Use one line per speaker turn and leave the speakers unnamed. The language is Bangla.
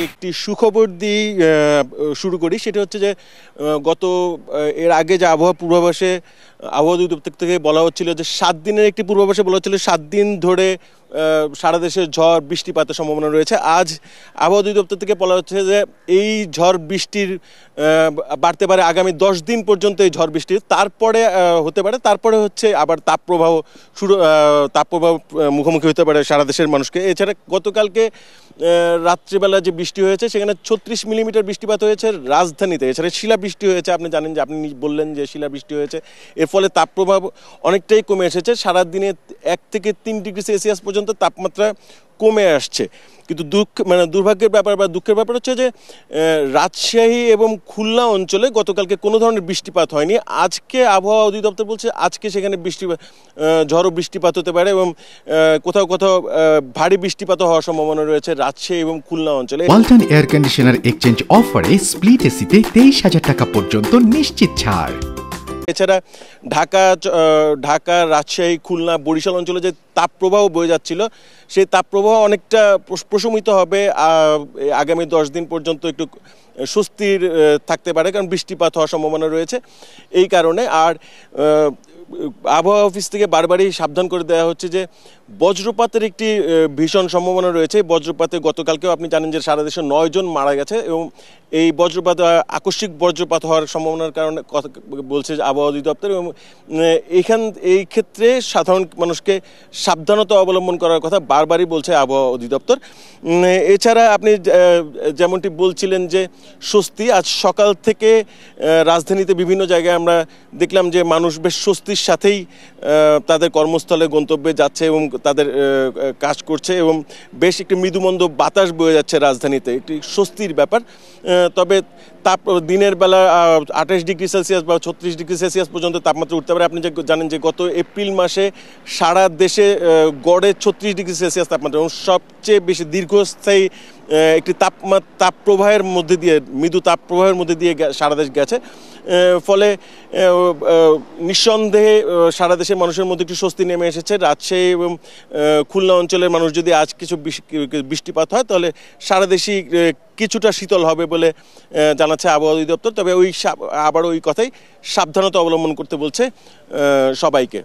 একটি সুখবর দিয়ে শুরু করি। সেটা হচ্ছে যে গত এর আগে যে আবহাওয়া পূর্বাভাসে আবহাওয়া অধিদপ্তর থেকে বলা হচ্ছিল যে 7 দিনের একটি পূর্বাভাসে বলা হচ্ছিল 7 দিন ধরে সারা দেশে ঝড় বৃষ্টিপাতের সম্ভাবনা রয়েছে। আজ আবহাওয়া অধিদপ্তর থেকে বলা হচ্ছে যে এই ঝড় বৃষ্টির বাড়তে পারে আগামী 10 দিন পর্যন্ত। এই ঝড় বৃষ্টি তারপরে হতে পারে, তারপরে হচ্ছে আবার তাপপ্রবাহ মুখোমুখি হতে পারে সারা দেশের মানুষকে। এছাড়া গতকালকে রাত্রিবেলা যে বৃষ্টি হয়েছে সেখানে 36 মিলিমিটার বৃষ্টিপাত হয়েছে রাজধানীতে। এছাড়া শিলাবৃষ্টি হয়েছে, আপনি জানেন যে আপনি বললেন যে শিলাবৃষ্টি হয়েছে। এর ফলে তাপপ্রবাহ অনেকটাই কমে এসেছে। সারাদিনে 1 থেকে 3 ডিগ্রি সেলসিয়াস পর্যন্ত তাপমাত্রা কমে আসছে। কিন্তু দুর্ভাগ্যের ব্যাপার বা দুঃখের ব্যাপার হচ্ছে যে রাজশাহী এবং খুলনা অঞ্চলে গতকালকে কোনো ধরনের বৃষ্টিপাত হয়নি। আজকে আবহাওয়া অধিদপ্তর বলছে আজকে সেখানে ঝড়ো বৃষ্টিপাত হতে পারে এবং কোথাও কোথাও ভারী বৃষ্টিপাত হওয়ার সম্ভাবনা রয়েছে রাজশাহী এবং খুলনা অঞ্চলে।
ওয়ালটন এয়ার কন্ডিশনার এক্সচেঞ্জ অফারে স্প্লিট এসিতে 23,000 টাকা পর্যন্ত নিশ্চিত ছাড়।
এছাড়া ঢাকা, রাজশাহী, খুলনা, বরিশাল অঞ্চলে যে তাপপ্রবাহ বয়ে যাচ্ছিল সেই তাপপ্রবাহ অনেকটা প্রশমিত হবে। আগামী 10 দিন পর্যন্ত একটু স্বস্তির থাকতে পারে, কারণ বৃষ্টিপাত হওয়ার সম্ভাবনা রয়েছে এই কারণে। আর আবহাওয়া অফিস থেকে বারবারই সাবধান করে দেওয়া হচ্ছে যে বজ্রপাতের একটি ভীষণ সম্ভাবনা রয়েছে। বজ্রপাতে গতকালকেও আপনি জানেন যে সারা দেশে 9 জন মারা গেছে এবং এই আকস্মিক বজ্রপাত হওয়ার সম্ভাবনার কারণে কথা বলছে আবহাওয়া অধিদপ্তর। এবং এই ক্ষেত্রে সাধারণ মানুষকে সাবধানতা অবলম্বন করার কথা বারবারই বলছে আবহাওয়া অধিদপ্তর। এছাড়া আপনি যেমনটি বলছিলেন যে স্বস্তি, আজ সকাল থেকে রাজধানীতে বিভিন্ন জায়গায় আমরা দেখলাম যে মানুষ বেশ স্বস্তির সাথেই তাদের কর্মস্থলে গন্তব্যে যাচ্ছে এবং তাদের কাজ করছে এবং বেশ একটি মৃদুমন্দ বাতাস বয়ে যাচ্ছে রাজধানীতে, একটি স্বস্তির ব্যাপার। তবে দিনের বেলা 28 ডিগ্রি সেলসিয়াস বা 36 ডিগ্রি সেলসিয়াস পর্যন্ত তাপমাত্রা উঠতে পারে। আপনি জানেন যে গত এপ্রিল মাসে সারা দেশে গড়ে 36 ডিগ্রি সেলসিয়াস তাপমাত্রা এবং সবচেয়ে বেশি দীর্ঘস্থায়ী একটি তাপপ্রবাহের মধ্যে দিয়ে, মৃদু তাপপ্রবাহের মধ্যে দিয়ে সারা দেশ গেছে। ফলে নিঃসন্দেহে সারা দেশের মানুষের মধ্যে একটু স্বস্তি নেমে এসেছে। রাজশাহী এবং খুলনা অঞ্চলের মানুষ যদি আজ কিছু বৃষ্টিপাত হয় তাহলে সারা দেশই কিছুটা শীতল হবে বলে জানাচ্ছে আবহাওয়া অধিদপ্তর। তবে আবার ওই কথাই সাবধানতা অবলম্বন করতে বলছে সবাইকে।